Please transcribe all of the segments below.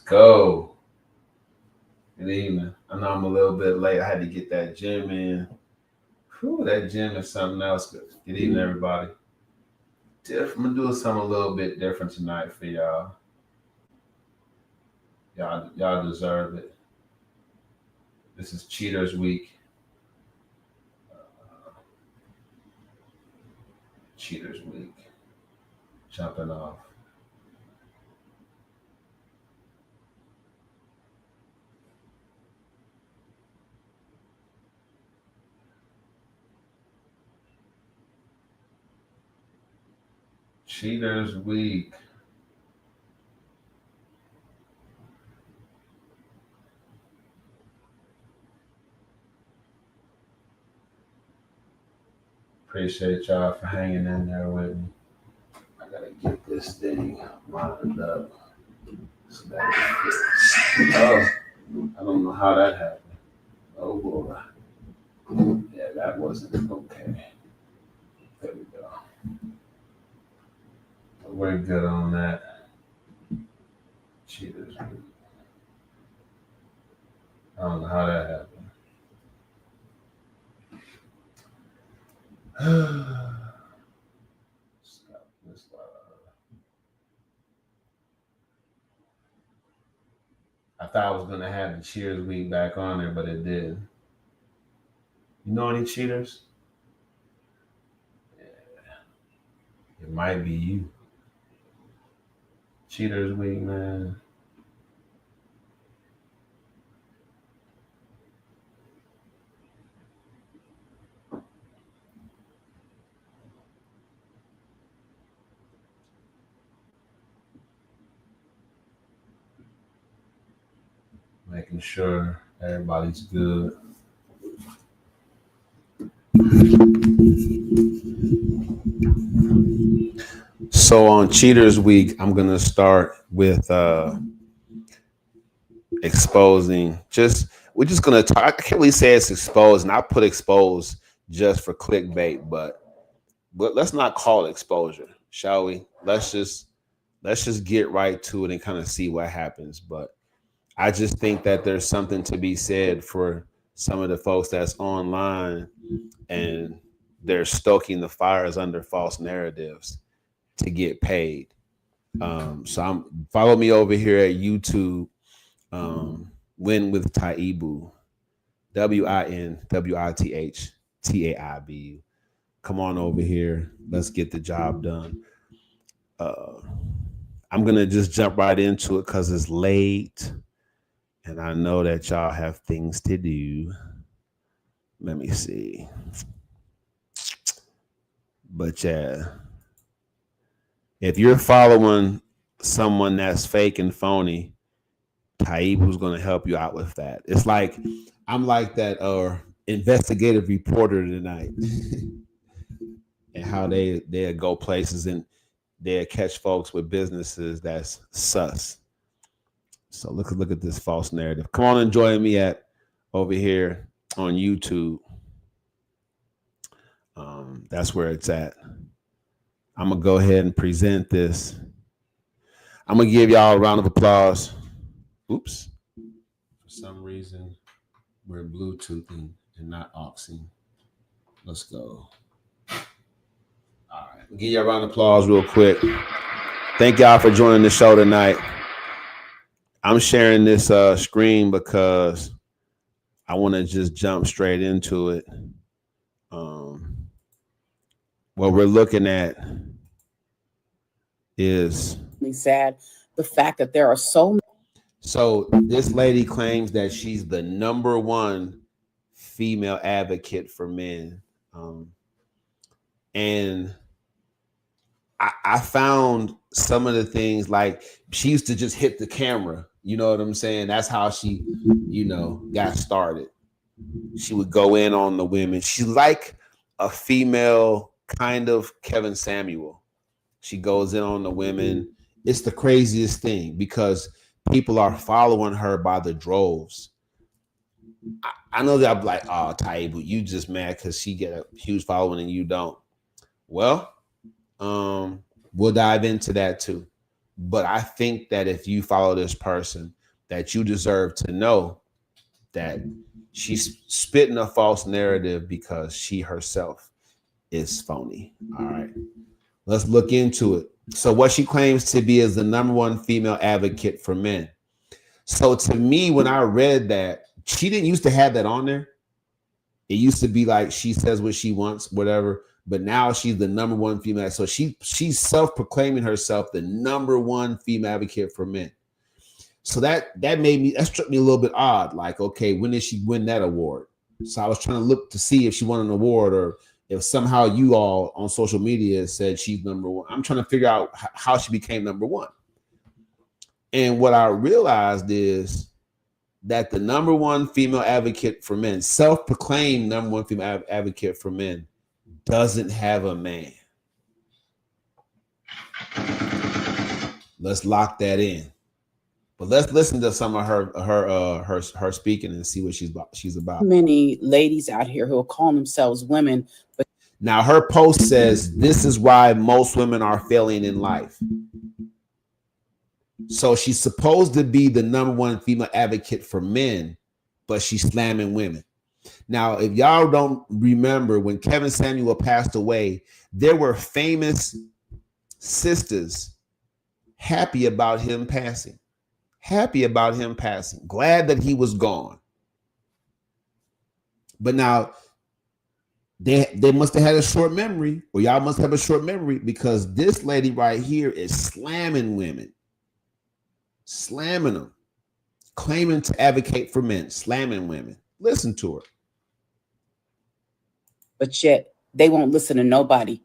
go. Good evening. I know I'm a little bit late. I had to get that gym in. Whew, that gym is something else. Good evening, everybody. I'm gonna do something a little bit different tonight for y'all. Y'all deserve it. This is Cheaters Week. Cheaters Week. Jumping off. Cheaters Week. Appreciate y'all for hanging in there with me. I gotta get this thing lined up so that it fits. Oh, I don't know how that happened. Oh boy. Yeah, that wasn't okay. There we go. We're good on that. Cheaters. I don't know how that happened. Stop this I thought I was gonna have the Cheers Week back on there, but it did. You know any cheaters? Yeah. It might be you. Cheaters Week, man. Making sure everybody's good. So on Cheaters Week, I'm gonna start with exposing. We're just gonna talk. I can't really say it's exposed, and I put expose just for clickbait, but let's not call it exposure, shall we? Let's just get right to it and kind of see what happens. But I just think that there's something to be said for some of the folks that's online and they're stoking the fires under false narratives to get paid. So follow me over here at YouTube. Win with Taibu, WINWITHTAIBU. Come on over here. Let's get the job done. I'm gonna just jump right into it because it's late, and I know that y'all have things to do. Let me see. But yeah, if you're following someone that's fake and phony, Taibu's gonna help you out with that. It's like I'm like that investigative reporter tonight, and how they go places and they catch folks with businesses that's sus. So look at this false narrative. Come on and join me over here on YouTube. That's where it's at. I'm gonna go ahead and present this. I'm gonna give y'all a round of applause. Oops. For some reason, we're Bluetoothing and not auxing. Let's go. All right. I'll give you a round of applause real quick. Thank y'all for joining the show tonight. I'm sharing this screen because I want to just jump straight into it. What we're looking at is sad. The fact that there are so this lady claims that she's the #1 female advocate for men. And I found some of the things, like she used to just hit the camera. You know what I'm saying? That's how she, got started. She would go in on the women. She's like a female kind of Kevin Samuel. She goes in on the women. It's the craziest thing because people are following her by the droves. I know that I'm like, oh, Taibu, you just mad because she get a huge following and you don't. Well, we'll dive into that too. But I think that if you follow this person, that you deserve to know that she's spitting a false narrative because she herself is phony. All right. Let's look into it. So what she claims to be is the number one female advocate for men. So to me, when I read that, she didn't used to have that on there. It used to be like she says what she wants, whatever. But now she's the number one female. So she's self-proclaiming herself the number one female advocate for men. So that struck me a little bit odd. Like, okay, when did she win that award? So I was trying to look to see if she won an award or if somehow you all on social media said she's number one. I'm trying to figure out how she became number one. And what I realized is that the number one female advocate for men, self-proclaimed number one female advocate for men, doesn't have a man. Let's lock that in. But let's listen to some of her speaking and see what she's about. Many ladies out here who are calling themselves women, but now her post says this is why most women are failing in life. So she's supposed to be the number one female advocate for men, but she's slamming women. Now, if y'all don't remember, when Kevin Samuel passed away, there were famous sisters happy about him passing. Glad that he was gone. But now they must have had a short memory, or y'all must have a short memory, because this lady right here is slamming women, slamming them, claiming to advocate for men, slamming women. Listen to her. But yet they won't listen to nobody.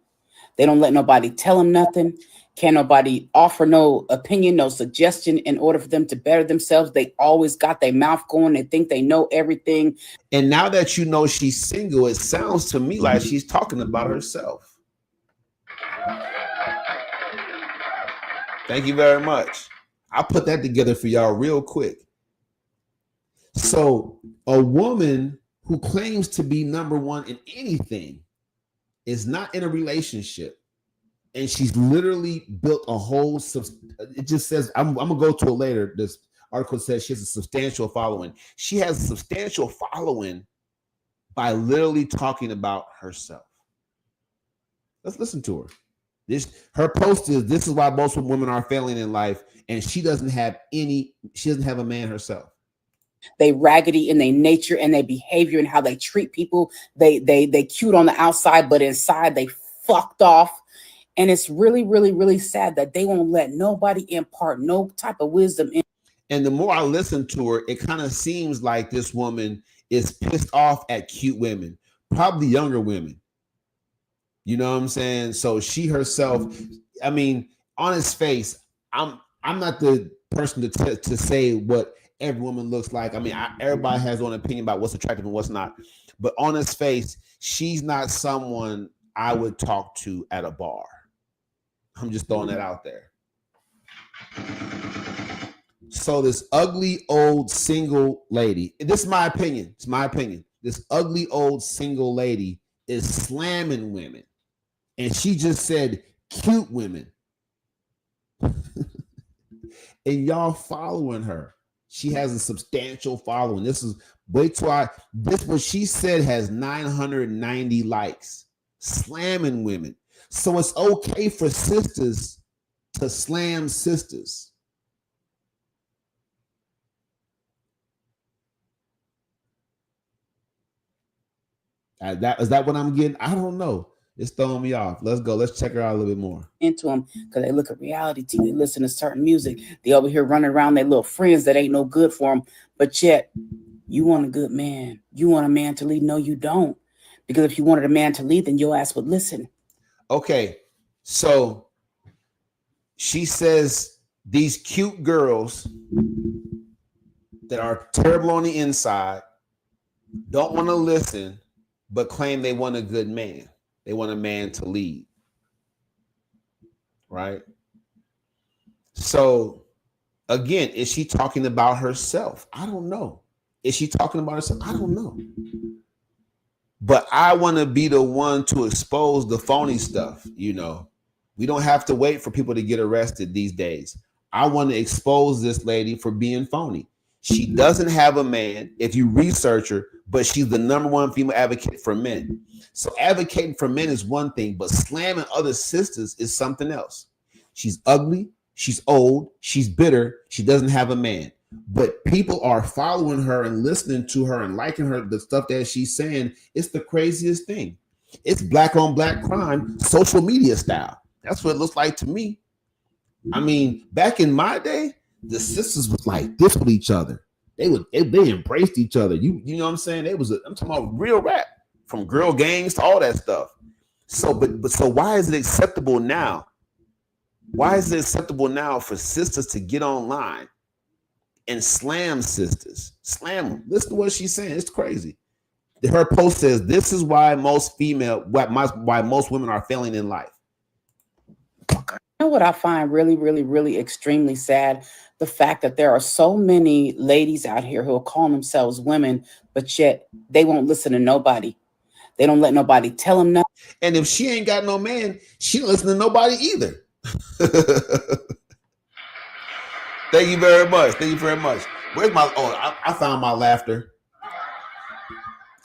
They don't let nobody tell them nothing. Can't nobody offer no opinion, no suggestion in order for them to better themselves. They always got their mouth going. They think they know everything. And now that you know she's single, it sounds to me like she's talking about herself. Thank you very much. I'll put that together for y'all real quick. So a woman who claims to be number one in anything is not in a relationship. And she's literally built a whole, it just says, I'm going to go to it later. This article says she has a substantial following. She has a substantial following by literally talking about herself. Let's listen to her. Her post is, this is why most women are failing in life. And she doesn't have a man herself. They raggedy in their nature and their behavior and how they treat people. They cute on the outside, but inside they fucked off. And it's really, really, really sad that they won't let nobody impart no type of wisdom in. And the more I listen to her, it kind of seems like this woman is pissed off at cute women, probably younger women. You know what I'm saying? So she herself, I mean, on his face, I'm not the person to say what every woman looks like. I mean, everybody has their own opinion about what's attractive and what's not. But on his face, she's not someone I would talk to at a bar. I'm just throwing that out there. So this ugly old single lady, this is my opinion. It's my opinion. This ugly old single lady is slamming women. And she just said cute women. And y'all following her. She has a substantial following. This what she said has 990 likes. Slamming women. So it's okay for sisters to slam sisters. Is that what I'm getting? I don't know. It's throwing me off. Let's go. Let's check her out a little bit more. Into them because they look at reality TV, they listen to certain music. They over here running around their little friends that ain't no good for them. But yet, you want a good man. You want a man to lead. No, you don't. Because if you wanted a man to lead, then your ass would listen. Okay. So she says these cute girls that are terrible on the inside don't want to listen, but claim they want a good man. They want a man to lead. Right? So again, is she talking about herself? I don't know. Is she talking about herself? I don't know. But I want to be the one to expose the phony stuff. You know, we don't have to wait for people to get arrested these days. I want to expose this lady for being phony. She doesn't have a man if you research her, but she's the number one female advocate for men. So advocating for men is one thing, but slamming other sisters is something else. She's ugly, she's old, she's bitter, she doesn't have a man. But people are following her and listening to her and liking her, the stuff that she's saying. It's the craziest thing. It's black on black crime, social media style. That's what it looks like to me. I mean, back in my day, the sisters was like this with each other. They embraced each other. You know what I'm saying? I'm talking about real rap, from girl gangs to all that stuff. So so why is it acceptable now? Why is it acceptable now for sisters to get online and slam sisters? Slam them. Listen to what she's saying. It's crazy. Her post says, "This is why most women are failing in life." You know what I find really, really, really extremely sad? The fact that there are so many ladies out here who are calling themselves women, but yet they won't listen to nobody. They don't let nobody tell them nothing. And if she ain't got no man, she don't listen to nobody either. Thank you very much. Thank you very much. Where's my? Oh, I found my laughter.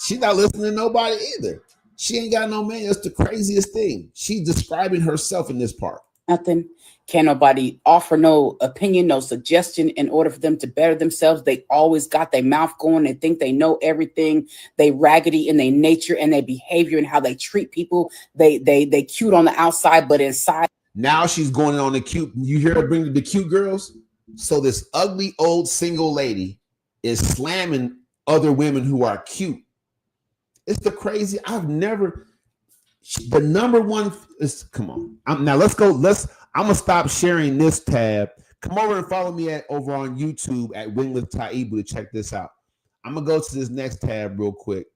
She's not listening to nobody either. She ain't got no man. That's the craziest thing. She's describing herself in this part. Nothing. Can't nobody offer no opinion, no suggestion in order for them to better themselves. They always got their mouth going. They think they know everything. They raggedy in their nature and their behavior and how they treat people. They cute on the outside, but inside. Now she's going on the cute. You hear her bring the cute girls? So this ugly old single lady is slamming other women who are cute. It's the crazy. The number one is, come on. Now let's go. I'm gonna stop sharing this tab. Come over and follow me over on YouTube at Win with Taibu to check this out. I'm gonna go to this next tab real quick,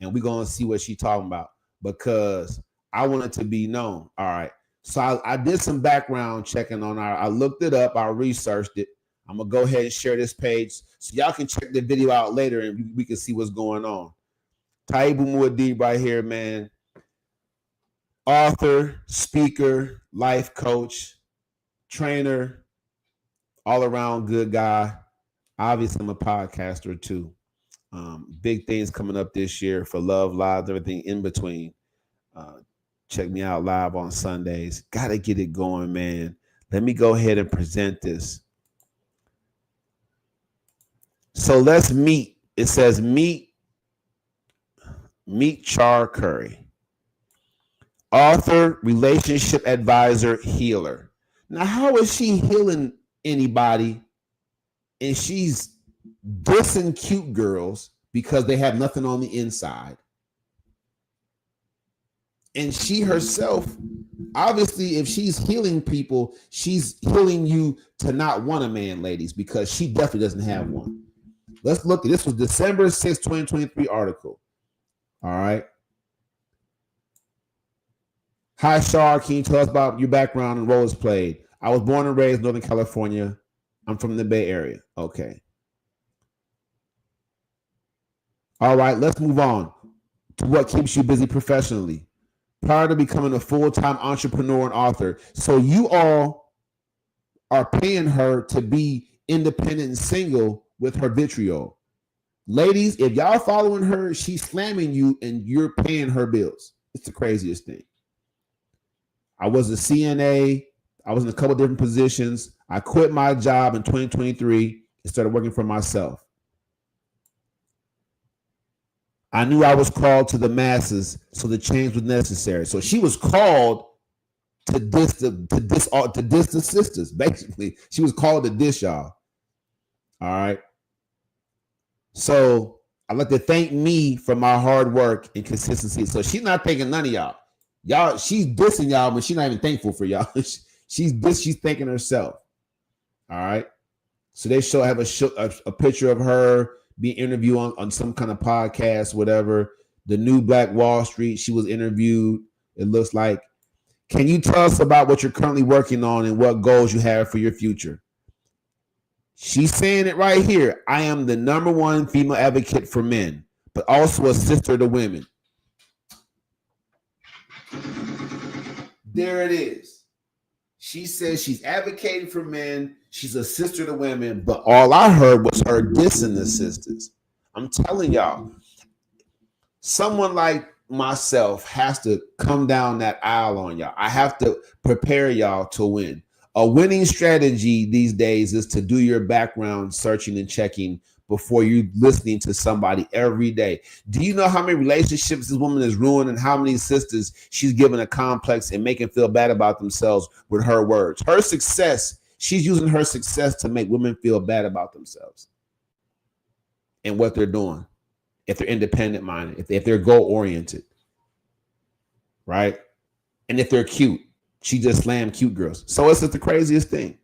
and we're gonna see what she's talking about, because I want it to be known. All right. So I did some background checking on her. I looked it up. I researched it. I'm gonna go ahead and share this page so y'all can check the video out later and we can see what's going on. Taibu Mu'addib right here, man. Author, speaker, life coach, trainer, all around good guy. Obviously, I'm a podcaster too. Big things coming up this year for love, lives, everything in between. Check me out live on Sundays. Got to get it going, man. Let me go ahead and present this. So let's meet. It says meet Char Curry. Author, relationship advisor, healer. Now, how is she healing anybody and she's dissing cute girls because they have nothing on the inside? And she herself, obviously, if she's healing people, she's healing you to not want a man, ladies, because she definitely doesn't have one. Let's look. This was December 6, 2023 article. All right. Hi, Shar. Can you tell us about your background and roles played? I was born and raised in Northern California. I'm from the Bay Area. Okay. All right. Let's move on to what keeps you busy professionally. Prior to becoming a full-time entrepreneur and author. So you all are paying her to be independent and single with her vitriol. Ladies, if y'all following her, she's slamming you and you're paying her bills. It's the craziest thing. I was a CNA. I was in a couple of different positions. I quit my job in 2023 and started working for myself. I knew I was called to the masses, so the change was necessary. So she was called to diss the sisters. Basically, she was called to diss y'all. All right. So I'd like to thank me for my hard work and consistency. So she's not thanking none of y'all. Y'all, she's dissing y'all, but she's not even thankful for y'all. She's thanking herself. All right. So they have a picture of her being interviewed on some kind of podcast, whatever. The New Black Wall Street, she was interviewed. It looks like. Can you tell us about what you're currently working on and what goals you have for your future? She's saying it right here. I am the number one female advocate for men, but also a sister to women. There it is. She says she's advocating for men. She's a sister to women, but all I heard was her dissing the sisters. I'm telling y'all, someone like myself has to come down that aisle on y'all. I have to prepare y'all to win. A winning strategy these days is to do your background searching and checking before you listening to somebody every day. Do you know how many relationships this woman has ruined and how many sisters she's given a complex and making feel bad about themselves with her words? Her success, she's using her success to make women feel bad about themselves and what they're doing. If they're independent minded, if they're goal oriented, right? And if they're cute, she just slammed cute girls. So it's just the craziest thing.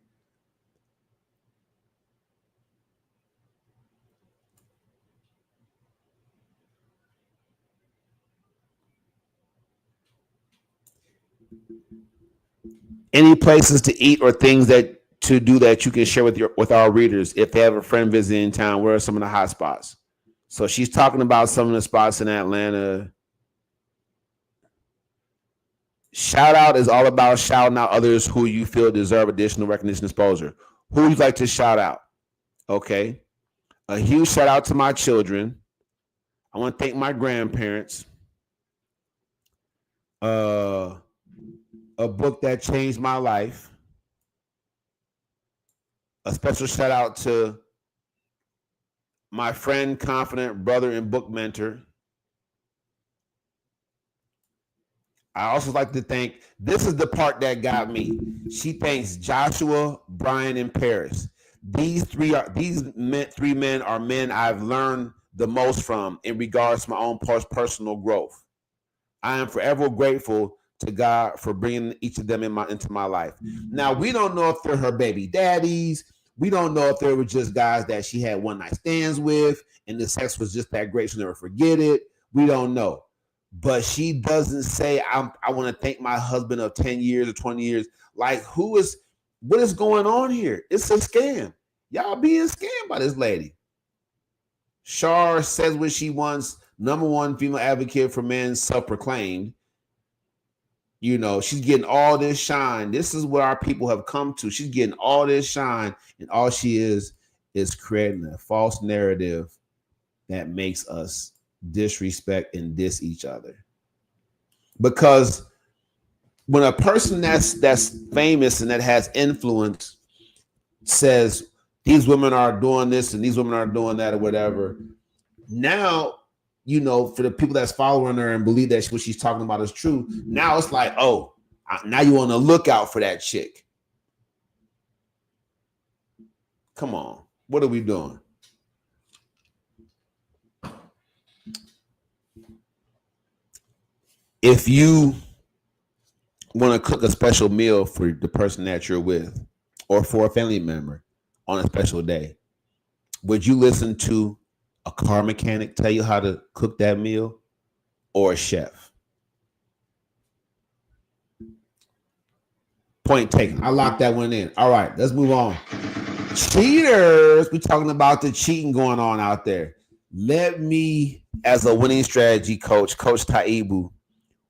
Any places to eat or things that to do that you can share with our readers if they have a friend visiting town? Where are some of the hot spots? So she's talking about some of the spots in Atlanta. Shout out is all about shouting out others who you feel deserve additional recognition and exposure. Who would you like to shout out? Okay. A huge shout out to my children. I want to thank my grandparents. A book that changed my life. A special shout out to my friend, confident brother, and book mentor. I also like to thank, this is the part that got me. She thanks Joshua, Brian, and Paris. These three men are men I've learned the most from in regards to my own personal growth. I am forever grateful to God for bringing each of them into my life. Now, we don't know if they're her baby daddies. We don't know if they were just guys that she had one night stands with and the sex was just that great she'll never forget it. We don't know. But she doesn't say, I want to thank my husband of 10 years or 20 years. Like, what is going on here? It's a scam. Y'all being scammed by this lady. Shar says what she wants, #1 female advocate for men, self-proclaimed. You know, she's getting all this shine. This is what our people have come to. She's getting all this shine, and all she is creating a false narrative that makes us disrespect and diss each other. Because when a person that's famous and that has influence says these women are doing this and these women are doing that or whatever, now, you know, for the people that's following her and believe that what she's talking about is true, now it's like, oh, now you on the lookout for that chick. Come on, what are we doing? If you want to cook a special meal for the person that you're with or for a family member on a special day, would you listen to a car mechanic tell you how to cook that meal or a chef? Point taken. I locked that one in. All right, let's move on. Cheaters. We're talking about the cheating going on out there. Let me, as a winning strategy coach, Coach Taibu,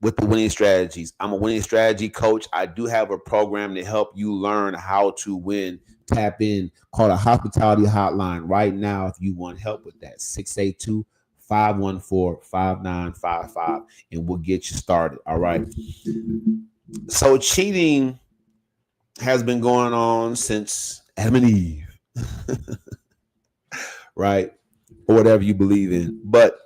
with the winning strategies. I'm a winning strategy coach. I do have a program to help you learn how to win. Tap in, call a hospitality hotline right now if you want help with that. 682-514-5955, and we'll get you started. All right. So cheating has been going on since Adam and Eve, right? Or whatever you believe in. But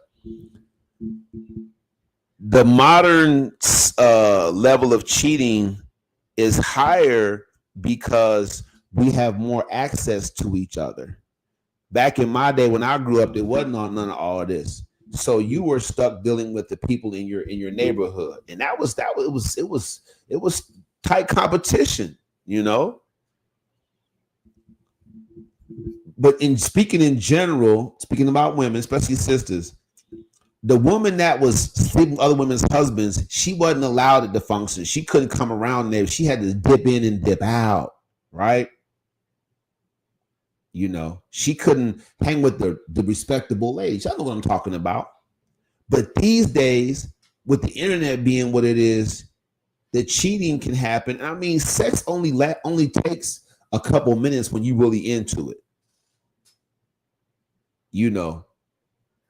the modern level of cheating is higher because we have more access to each other. Back in my day when I grew up, there wasn't none of all of this. So you were stuck dealing with the people in your neighborhood, and it was tight competition, you know. But in speaking in general, speaking about women, especially sisters, the woman that was sleeping with other women's husbands, she wasn't allowed to function. She couldn't come around there. She had to dip in and dip out, right? You know, she couldn't hang with the respectable ladies. I know what I'm talking about. But these days, with the internet being what it is, the cheating can happen. I mean, sex only takes a couple minutes when you really into it. You know,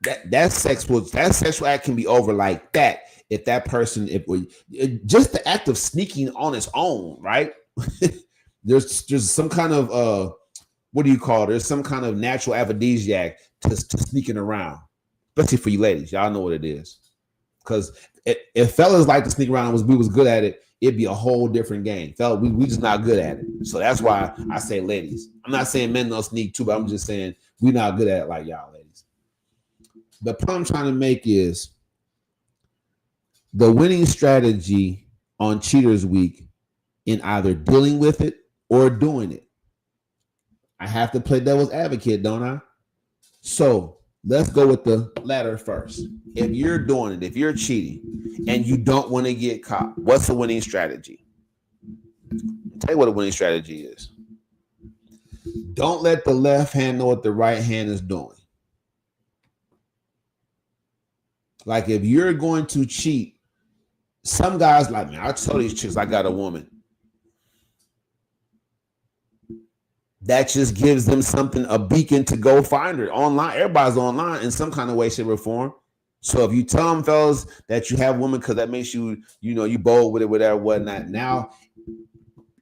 that sexual act can be over like that if that person, just the act of sneaking on its own, right? there's some kind of what do you call it? There's some kind of natural aphrodisiac to sneaking around, especially for you ladies. Y'all know what it is. Because if fellas like to sneak around, we was good at it, it'd be a whole different game. Fella, we just not good at it. So that's why I say ladies. I'm not saying men don't sneak too, but I'm just saying we not good at it like y'all ladies. The point I'm trying to make is the winning strategy on Cheaters Week in either dealing with it or doing it. I have to play devil's advocate, don't I? So let's go with the latter first. If you're doing it, if you're cheating and you don't want to get caught, what's the winning strategy? I'll tell you what a winning strategy is. Don't let the left hand know what the right hand is doing. Like if you're going to cheat, some guys like me, I tell these chicks I got a woman. That just gives them something, a beacon to go find her online. Everybody's online in some kind of way, shape, or form. So if you tell them, fellas, that you have a woman because that makes you, you bold with it, whatever, whatnot. Now,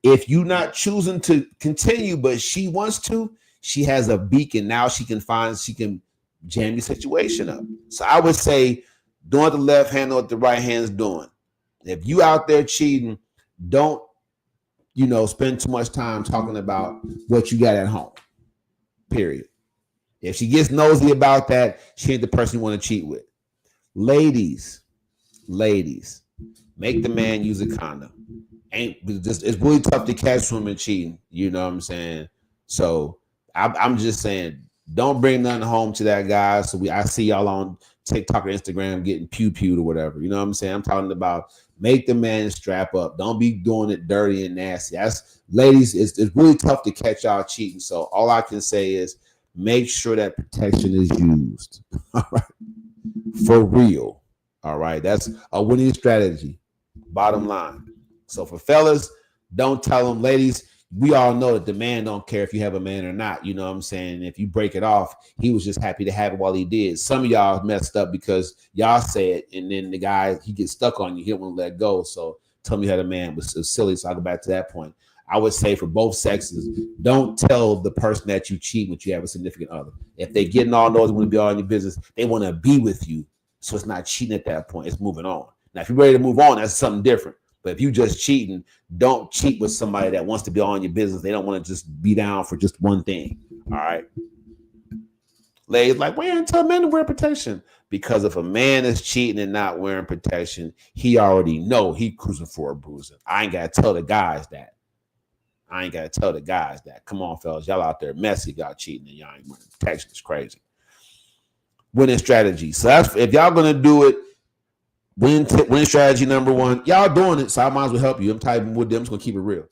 if you're not choosing to continue, but she wants to, she has a beacon. Now she can jam your situation up. So I would say, doing the left hand what the right hand's doing. If you out there cheating, don't spend too much time talking about what you got at home. Period. If she gets nosy about that, she ain't the person you want to cheat with. Ladies, make the man use a condom. It's really tough to catch women cheating. You know what I'm saying? So I'm just saying, don't bring nothing home to that guy. So I see y'all on TikTok or Instagram getting pew-pewed or whatever. You know what I'm saying? I'm talking about make the man strap up. Don't be doing it dirty and nasty. Ladies, it's really tough to catch y'all cheating. So all I can say is make sure that protection is used. All right. For real. All right. That's a winning strategy. Bottom line. So for fellas, don't tell them. Ladies, we all know that the man don't care if you have a man or not. You know what I'm saying? If you break it off, he was just happy to have it while he did. Some of y'all messed up because y'all say it, and then the guy, he gets stuck on you. He don't want to let go. So tell me you had a man was silly. So I'll go back to that point. I would say for both sexes, don't tell the person that you cheat when you have a significant other. If they getting all those, want to be all in your business, they want to be with you. So it's not cheating at that point. It's moving on. Now, if you're ready to move on, that's something different. But if you just cheating, don't cheat with somebody that wants to be all in your business. They don't want to just be down for just one thing. All right. Ladies, like, why ain't tell men to wear protection? Because if a man is cheating and not wearing protection, he already know he cruising for a bruising. I ain't got to tell the guys that. Come on, fellas. Y'all out there messy, y'all cheating, and y'all ain't wearing protection. It's crazy. Winning strategy. So that's, if y'all going to do it, winning strategy number one. Y'all doing it, so I might as well help you. I'm Taibu Mu'addib. I'm just going to keep it real.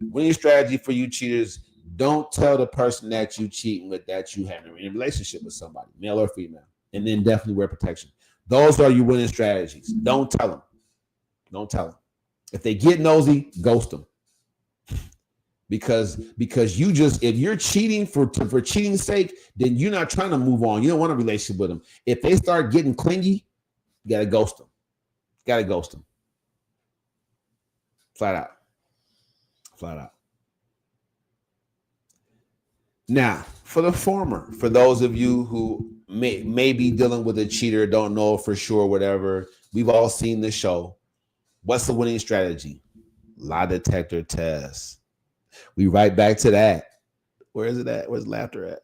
Winning strategy for you cheaters, don't tell the person that you cheating with that you having a relationship with somebody, male or female. And then definitely wear protection. Those are your winning strategies. Don't tell them. If they get nosy, ghost them. Because you just, if you're cheating for cheating's sake, then you're not trying to move on. You don't want a relationship with them. If they start getting clingy, you got to ghost them. Flat out. Now, for the former, for those of you who may be dealing with a cheater, don't know for sure, whatever, we've all seen the show. What's the winning strategy? Lie detector test. We right back to that. Where is it at? Where's laughter at?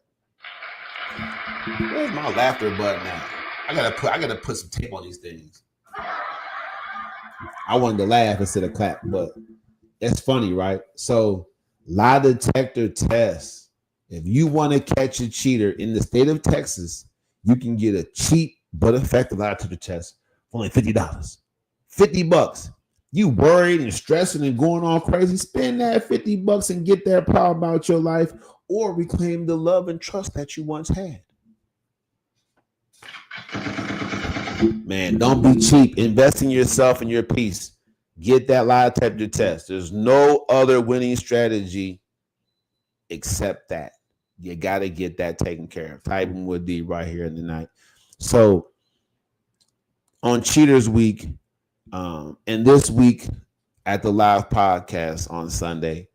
Where's my laughter button at? I gotta put some tape on these things. I wanted to laugh instead of clap, but it's funny, right? So, lie detector test. If you want to catch a cheater in the state of Texas, you can get a cheap but effective lie detector test for only $50. $50. You worried and stressing and going all crazy, spend that $50 and get that power about your life, or reclaim the love and trust that you once had. Man, don't be cheap. Invest in yourself and your peace. Get that lie detector test. There's no other winning strategy accept that. You got to get that taken care of. Taibu Mu'addib right here in the night. So on Cheaters Week, and this week at the live podcast on Sunday,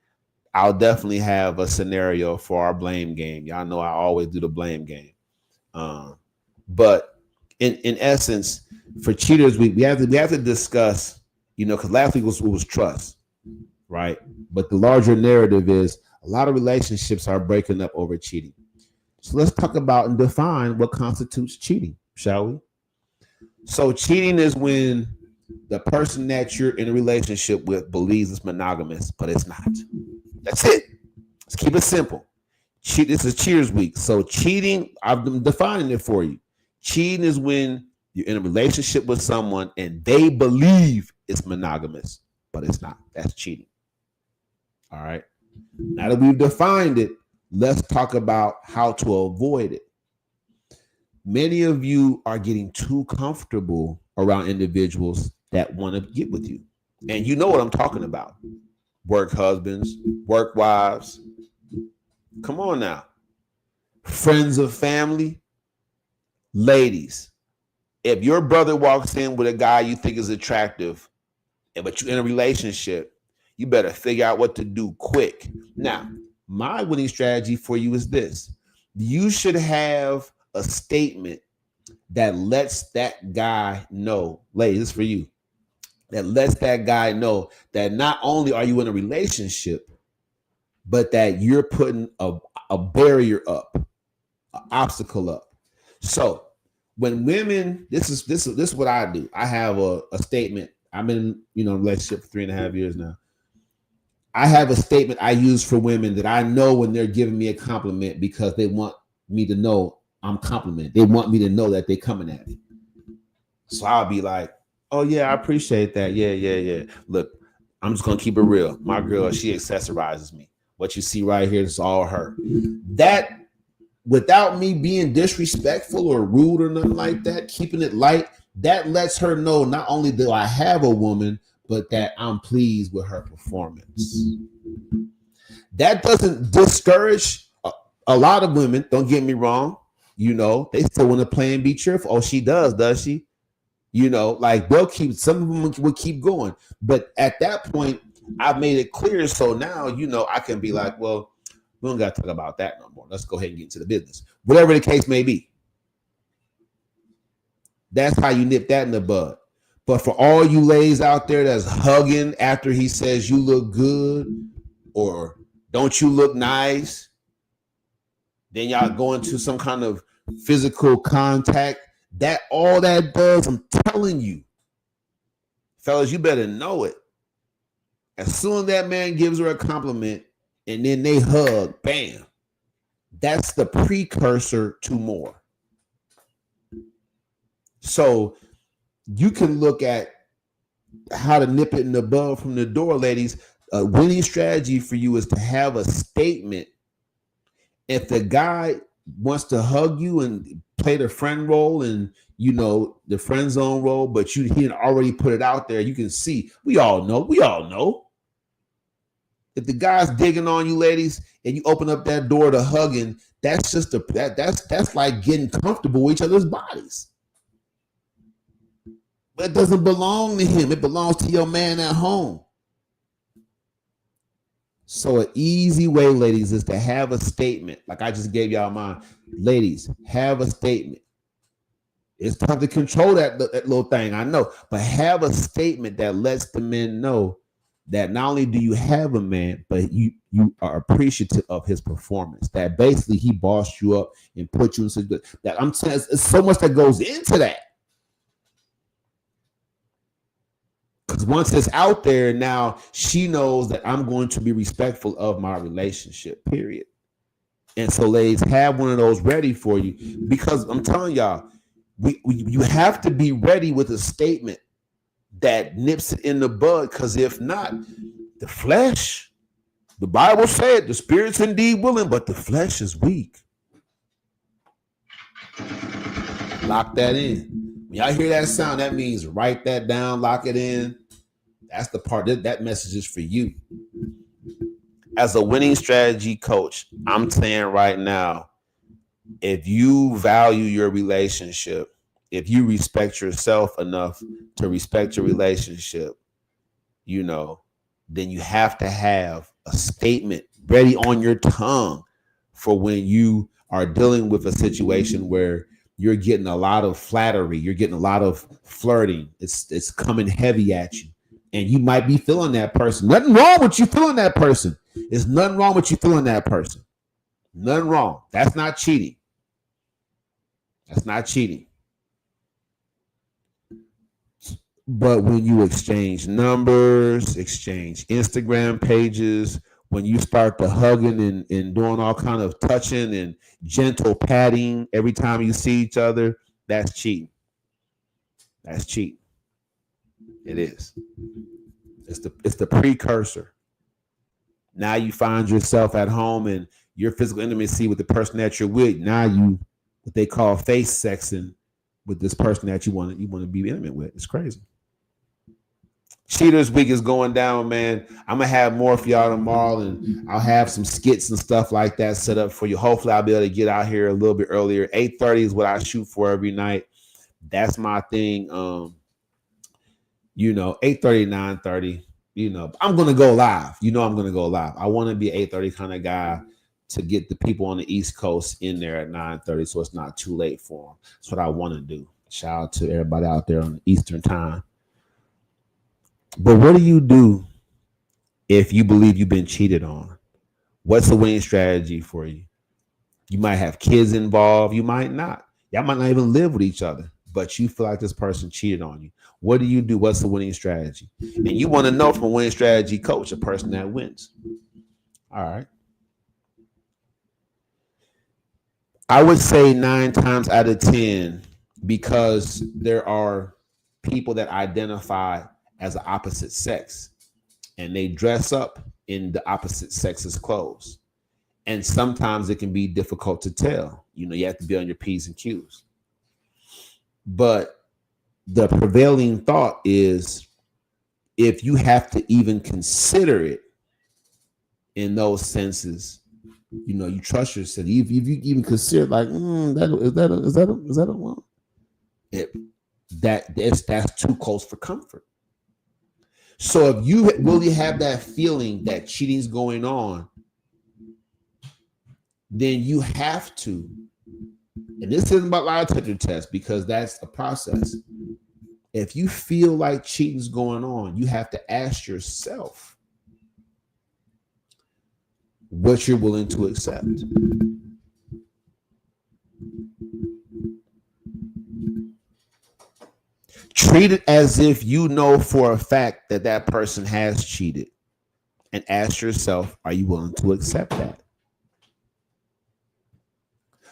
I'll definitely have a scenario for our blame game. Y'all know I always do the blame game. But in essence, for Cheaters Week, we have to discuss, because last week was trust, right? But the larger narrative is a lot of relationships are breaking up over cheating. So let's talk about and define what constitutes cheating, shall we? So cheating is when the person that you're in a relationship with believes it's monogamous, but it's not. That's it. Let's keep it simple. This is Cheers Week. So cheating, I'm defining it for you. Cheating is when you're in a relationship with someone and they believe it's monogamous, but it's not. That's cheating. All right. Now that we've defined it, let's talk about how to avoid it. Many of you are getting too comfortable around individuals that want to get with you. And you know what I'm talking about. Work husbands, work wives. Come on now. Friends of family. Ladies, if your brother walks in with a guy you think is attractive, but you're in a relationship, you better figure out what to do quick. Now, my winning strategy for you is this. You should have a statement that lets that guy know, ladies, this is for you, that lets that guy know that not only are you in a relationship, but that you're putting a barrier up, an obstacle up. So when women, this is what I do. I have a statement. I'm in a relationship for 3.5 years now. I have a statement I use for women that I know when they're giving me a compliment because they want me to know I'm complimenting. They want me to know that they're coming at me. So I'll be like, oh yeah, I appreciate that. Yeah. Look, I'm just gonna keep it real. My girl, she accessorizes me. What you see right here is all her. That, without me being disrespectful or rude or nothing like that, keeping it light, that lets her know not only do I have a woman, but that I'm pleased with her performance. That doesn't discourage a lot of women. Don't get me wrong. They still want to play and be cheerful. Oh, she does she? Like some of them will keep going. But at that point, I've made it clear. So now, I can be like, well, we don't got to talk about that no more. Let's go ahead and get into the business. Whatever the case may be. That's how you nip that in the bud. But for all you ladies out there that's hugging after he says you look good or don't you look nice, then y'all go into some kind of physical contact. That all that does, I'm telling you, fellas, you better know it. As soon as that man gives her a compliment and then they hug, bam, that's the precursor to more. So you can look at how to nip it in the bud from the door, ladies. A winning strategy for you is to have a statement. If the guy wants to hug you and play the friend role and the friend zone role, but he didn't already put it out there, you can see. We all know. If the guy's digging on you, ladies, and you open up that door to hugging, that's just that's like getting comfortable with each other's bodies. But it doesn't belong to him. It belongs to your man at home. So an easy way, ladies, is to have a statement. Like I just gave y'all mine. Ladies, have a statement. It's tough to control that little thing, I know. But have a statement that lets the men know that not only do you have a man, but you are appreciative of his performance. That basically he bossed you up and put you in such good. That I'm saying it's so much that goes into that. Because once it's out there, now she knows that I'm going to be respectful of my relationship, period. And so, ladies, have one of those ready for you. Because I'm telling y'all, you have to be ready with a statement that nips it in the bud. Because if not, the flesh, the Bible said, the spirit's indeed willing, but the flesh is weak. Lock that in. When y'all hear that sound, that means write that down, lock it in. That's the part that message is for you. As a winning strategy coach, I'm saying right now, if you value your relationship, if you respect yourself enough to respect your relationship, you know, then you have to have a statement ready on your tongue for when you are dealing with a situation where you're getting a lot of flattery, you're getting a lot of flirting. It's coming heavy at you. And you might be feeling that person. Nothing wrong with you feeling that person. There's nothing wrong with you feeling that person. Nothing wrong. That's not cheating. That's not cheating. But when you exchange numbers, exchange Instagram pages, when you start the hugging and doing all kind of touching and gentle patting every time you see each other, that's cheating. That's cheating. It is. It's the precursor. Now you find yourself at home and your physical intimacy with the person that you're with. Now you what they call face sexing with this person that you want to be intimate with. It's crazy. Cheaters Week is going down, man. I'm gonna have more for y'all tomorrow, and I'll have some skits and stuff like that set up for you. Hopefully, I'll be able to get out here a little bit earlier. 8:30 is what I shoot for every night. That's my thing. 8:30, 9:30. I'm gonna go live. I'm gonna go live. I want to be an 8:30 kind of guy to get the people on the East Coast in there at 9:30, so it's not too late for them. That's what I want to do. Shout out to everybody out there on Eastern time. But what do you do if you believe you've been cheated on? What's the winning strategy for you? You might have kids involved. You might not. Y'all might not even live with each other, but you feel like this person cheated on you. What do you do? What's the winning strategy? And you want to know from a winning strategy coach, a person that wins. All right. I would say 9 times out of 10, because there are people that identify as the opposite sex and they dress up in the opposite sex's clothes. And sometimes it can be difficult to tell. You have to be on your P's and Q's. But the prevailing thought is, if you have to even consider it in those senses, you trust yourself. If you even consider like, is that a one? That's too close for comfort. So if you really have that feeling that cheating's going on, then you have to, and this isn't about lie detector test because that's a process. If you feel like cheating's going on, you have to ask yourself what you're willing to accept. Treat it as if you know for a fact that that person has cheated, and ask yourself, are you willing to accept that?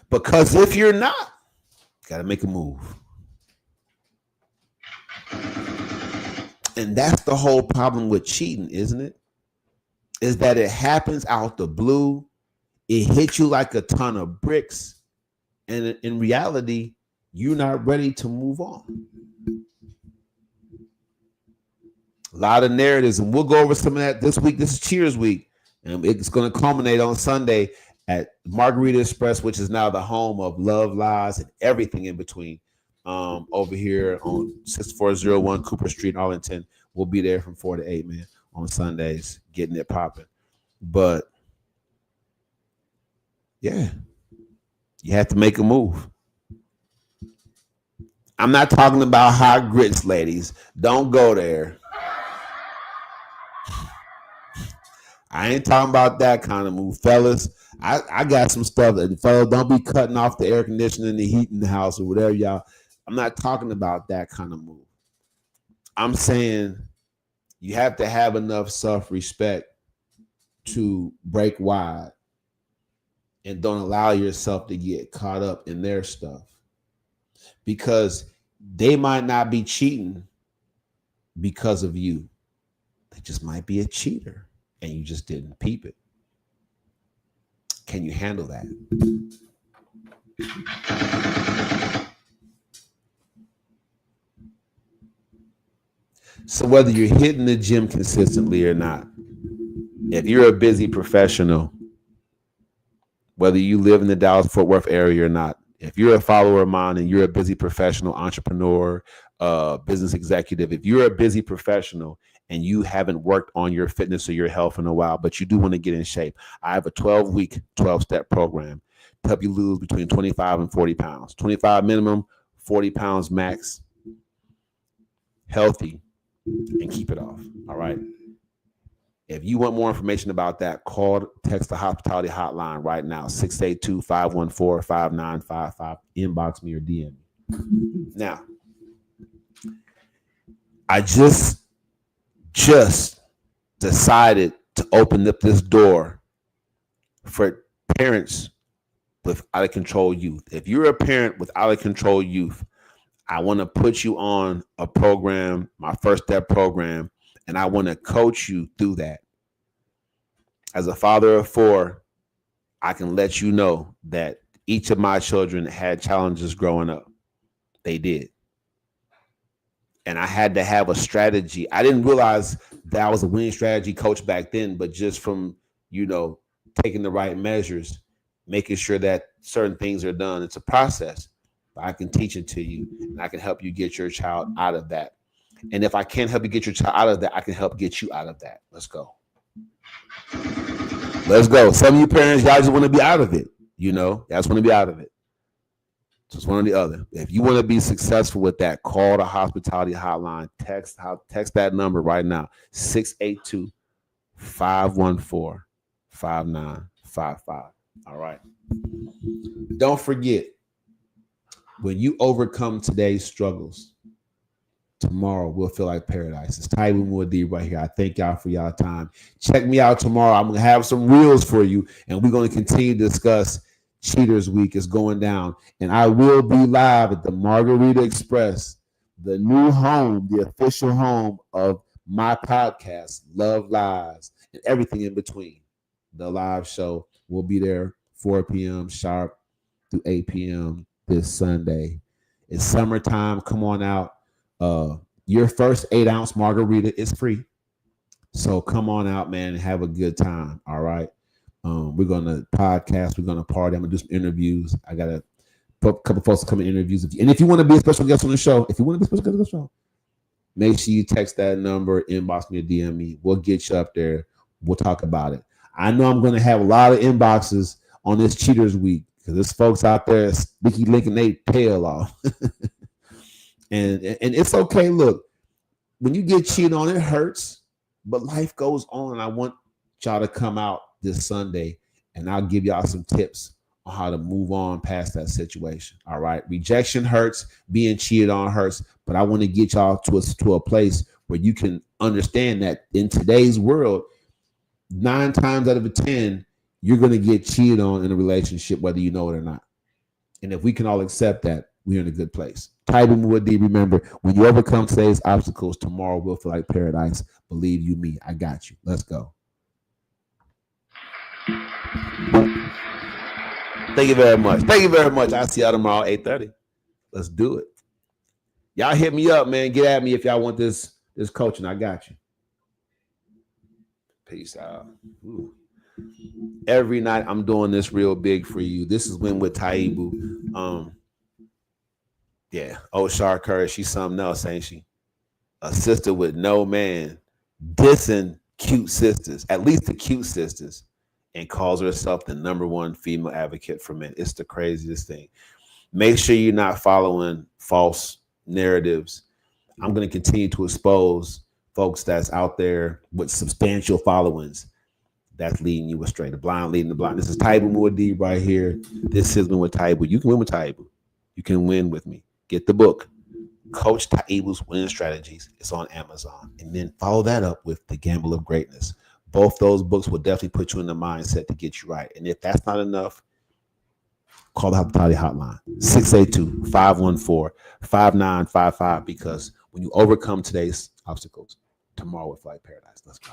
Because if you're not, you got to make a move. And that's the whole problem with cheating, isn't it? Is that it happens out the blue. It hits you like a ton of bricks. And in reality, you're not ready to move on. A lot of narratives, and we'll go over some of that this week. This is Cheers Week, and it's going to culminate on Sunday at Margarita Express, which is now the home of Love, Lies, and everything in between. Over here on 6401 Cooper Street, Arlington. We'll be there from 4 to 8, man, on Sundays, getting it popping. But yeah, you have to make a move. I'm not talking about hot grits, ladies. Don't go there. I ain't talking about that kind of move, fellas. I got some stuff that, fellas, don't be cutting off the air conditioning, the heat in the house, or whatever, y'all. I'm not talking about that kind of move. I'm saying you have to have enough self-respect to break wide and don't allow yourself to get caught up in their stuff, because they might not be cheating because of you. They just might be a cheater and you just didn't peep it. Can you handle that? So whether you're hitting the gym consistently or not, If you're a busy professional, whether you live in the Dallas-Fort Worth area or not, if you're a follower of mine and you're a busy professional, entrepreneur, business executive, if you're a busy professional and you haven't worked on your fitness or your health in a while, but you do want to get in shape, I have a 12-week, 12-step program to help you lose between 25 and 40 pounds. 25 minimum, 40 pounds max, healthy, and keep it off. All right. If you want more information about that, call, text the hospitality hotline right now, 682-514-5955. Inbox me or DM me. Now, I just decided to open up this door for parents with out of control youth. If you're a parent with out of control youth, I want to put you on a program, my first step program, and I want to coach you through that. As a father of 4, I can let you know that each of my children had challenges growing up. They did. And I had to have a strategy. I didn't realize that I was a winning strategy coach back then, but just from, taking the right measures, making sure that certain things are done. It's a process. But I can teach it to you, and I can help you get your child out of that. And if I can't help you get your child out of that, I can help get you out of that. Let's go. Let's go. Some of you parents, y'all just want to be out of it. Y'all just want to be out of it. Just one or the other. If you want to be successful with that, call the hospitality hotline. Text that number right now, 682-514-5955. All right. Don't forget, when you overcome today's struggles, tomorrow will feel like paradise. It's Taibu Mu'addib right here. I thank y'all for y'all time. Check me out tomorrow. I'm going to have some reels for you, and we're going to continue to discuss Cheaters Week is going down. And I will be live at the Margarita Express, the new home, the official home of my podcast, Love Lives, and everything in between. The live show will be there 4 p.m. sharp through 8 p.m. this Sunday. It's summertime. Come on out. Your first 8-ounce margarita is free. So come on out, man, and have a good time. All right. We're going to podcast. We're going to party. I'm going to do some interviews. I got a couple folks to come in interviews. And if you want to be a special guest on the show, make sure you text that number, inbox me or DM me. We'll get you up there. We'll talk about it. I know I'm going to have a lot of inboxes on this Cheaters Week because there's folks out there sticky linking their tail off. And it's okay. Look, when you get cheated on, it hurts, but life goes on. I want y'all to come out this Sunday, and I'll give y'all some tips on how to move on past that situation. All right. Rejection hurts, being cheated on hurts, but I want to get y'all to a place where you can understand that in today's world, 9 times out of 10, you're going to get cheated on in a relationship, whether you know it or not. And if we can all accept that, we're in a good place. Taibu Mu'addib, remember, when you overcome today's obstacles, tomorrow will feel like paradise. Believe you me, I got you. Let's go. Thank you very much. I'll see y'all tomorrow, 8:30. Let's do it. Y'all hit me up, man. Get at me if y'all want this coaching. I got you. Peace out. Ooh. Every night I'm doing this real big for you. This is Win with Taibu. Yeah. Shar Curry, she's something else, ain't she? A sister with no man, dissing cute sisters, at least the cute sisters, and calls herself the #1 female advocate for men. It's the craziest thing. Make sure you're not following false narratives. I'm going to continue to expose folks that's out there with substantial followings that's leading you astray. The blind leading the blind. This is Taibu Mu'addib right here. This is Win with Taibu. You can win with Taibu. You can win with me. Get the book, Coach Taibu's Winning Strategies. It's on Amazon. And then follow that up with The Gamble of Greatness. Both those books will definitely put you in the mindset to get you right. And if that's not enough, call the hospitality hotline, 682-514-5955, because when you overcome today's obstacles, tomorrow will feel like paradise. Let's go.